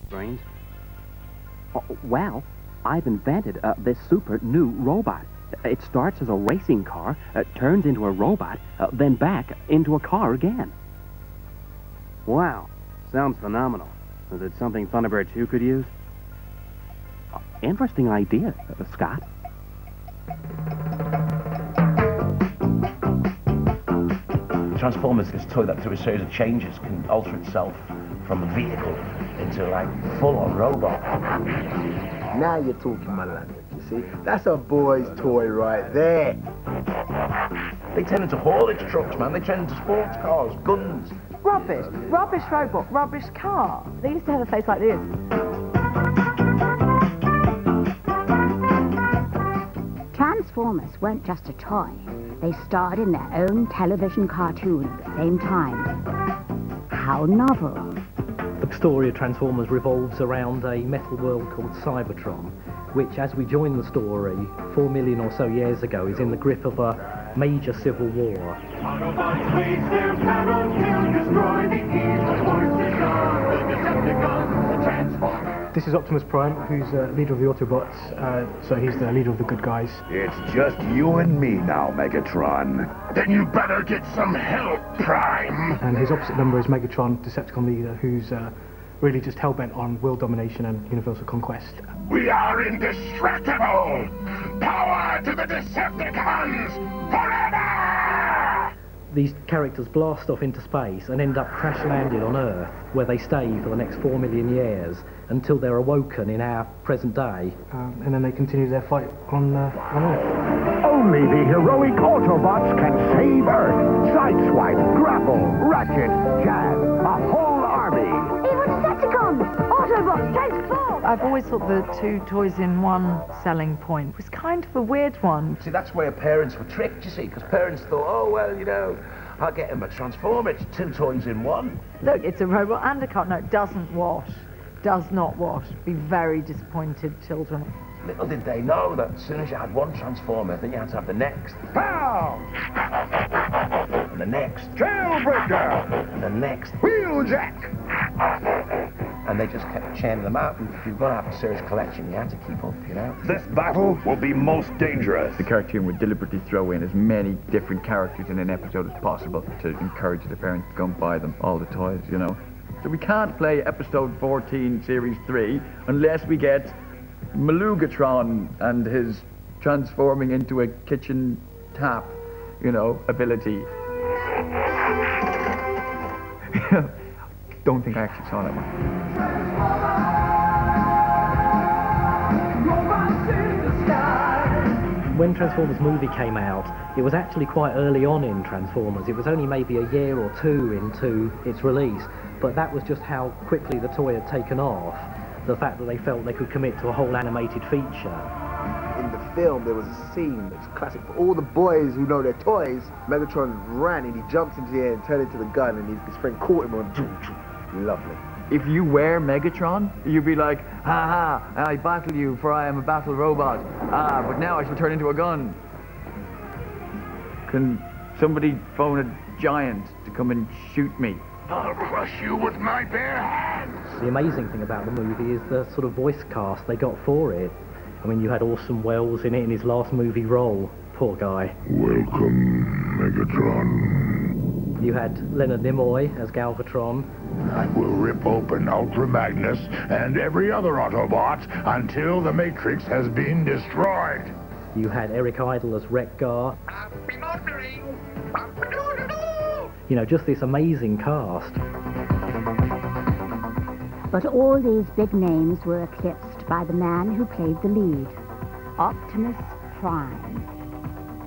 Brains? Well, I've invented this super new robot. It starts as a racing car, turns into a robot, then back into a car again. Wow, sounds phenomenal. Is it something Thunderbird 2 could use? Interesting idea, Scott. Transformers, this toy that through a series of changes can alter itself from a vehicle into like full-on robot. Now you're talking my language, you see? That's a boy's toy right there. They turn into haulage trucks, man. They turn into sports cars, guns. Rubbish. Rubbish robot. Rubbish car. They used to have a face like this. Transformers weren't just a toy. They starred in their own television cartoon at the same time. How novel. The story of Transformers revolves around a metal world called Cybertron, which, as we join the story, 4 million or so years ago, is in the grip of a major civil war. Autobots wage their battle to destroy the evil forces of the Decepticons, the Transformers. This is Optimus Prime, who's leader of the Autobots, so he's the leader of the good guys. It's just you and me now, Megatron. Then you better get some help, Prime. And his opposite number is Megatron, Decepticon leader, who's really just hell-bent on world domination and universal conquest. We are indestructible! Power to the Decepticons forever! These characters blast off into space and end up crash-landed on Earth, where they stay for the next 4 million years until they're awoken in our present day. And then they continue their fight on Earth. Only the heroic Autobots can save Earth. Sideswipe, Grapple, Ratchet, Jazz, a whole army. Evil Decepticons! Autobots, transform! I've always thought the two toys in one selling point was kind of a weird one. See, that's where parents were tricked, you see, because parents thought, oh, well, you know, I'll get him a Transformer. It's 2 toys in one. Look, it's a robot and a car. No, it doesn't wash. Does not wash. Be very disappointed, children. Little did they know that as soon as you had one Transformer, then you had to have the next. Pow! And the next. Jailbreaker! And the next. Wheeljack! And they just kept churning them out. And if you were going to have a serious collection, you had to keep up, you know? This battle will be most dangerous. The cartoon would deliberately throw in as many different characters in an episode as possible to encourage the parents to go and buy them all the toys, you know? So we can't play episode 14, series 3, unless we get Malugatron and his transforming into a kitchen tap, you know, ability. Don't think I actually saw that one. When Transformers movie came out, it was actually quite early on in Transformers. It was only maybe a year or two into its release, but that was just how quickly the toy had taken off. The fact that they felt they could commit to a whole animated feature. In the film, there was a scene that's classic for all the boys who know their toys. Megatron ran and he jumps into the air and turned into the gun, and his friend caught him on. Lovely. If you were Megatron, you'd be like, ha ha, I battle you, for I am a battle robot. Ah, but now I shall turn into a gun. Can somebody phone a giant to come and shoot me? I'll crush you with my bare hands. The amazing thing about the movie is the sort of voice cast they got for it. I mean, you had Orson Welles in it in his last movie role. Poor guy. Welcome, Megatron. You had Leonard Nimoy as Galvatron. I will rip open Ultra Magnus and every other Autobot until the Matrix has been destroyed. You had Eric Idle as Wreck-Gar. You know, just this amazing cast. But all these big names were eclipsed by the man who played the lead, Optimus Prime.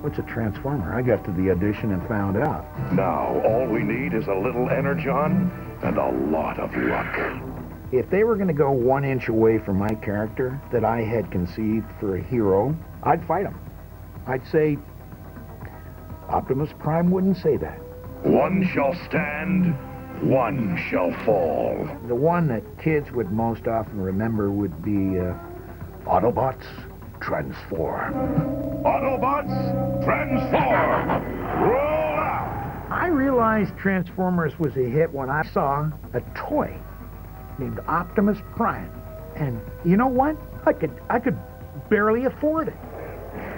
What's a Transformer? I got to the audition and found out. Now, all we need is a little energon and a lot of luck. If they were going to go 1 inch away from my character that I had conceived for a hero, I'd fight them. I'd say, Optimus Prime wouldn't say that. One shall stand, one shall fall. The one that kids would most often remember would be Autobots Transform. Autobots Transform! Roll out! I realized Transformers was a hit when I saw a toy named Optimus Prime. And you know what? I could barely afford it.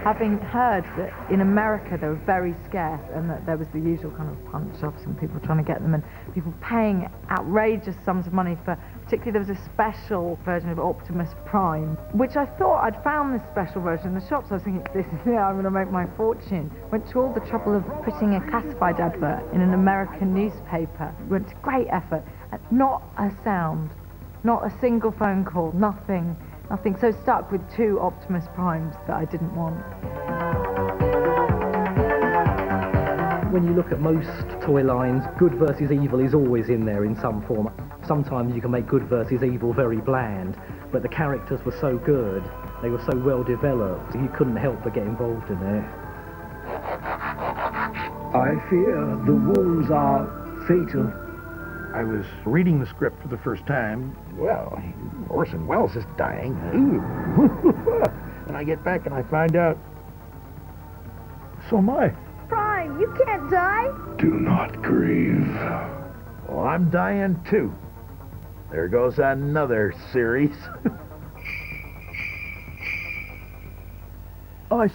Having heard that in America they were very scarce and that there was the usual kind of punch-offs and people trying to get them and people paying outrageous sums of money for, particularly there was a special version of Optimus Prime, which I thought I'd found this special version in the shops. I was thinking, this is it, I'm going to make my fortune. Went to all the trouble of putting a classified advert in an American newspaper. Went to great effort. And not a sound, not a single phone call, nothing. So stuck with 2 Optimus Primes that I didn't want. When you look at most toy lines, good versus evil is always in there in some form. Sometimes you can make good versus evil very bland, but the characters were so good, they were so well developed, you couldn't help but get involved in it. I fear the wounds are fatal. I was reading the script for the first time. Well, Orson Welles is dying. And I get back and I find out, so am I. Prime, you can't die. Do not grieve. Well, I'm dying too. There goes another series. Oh,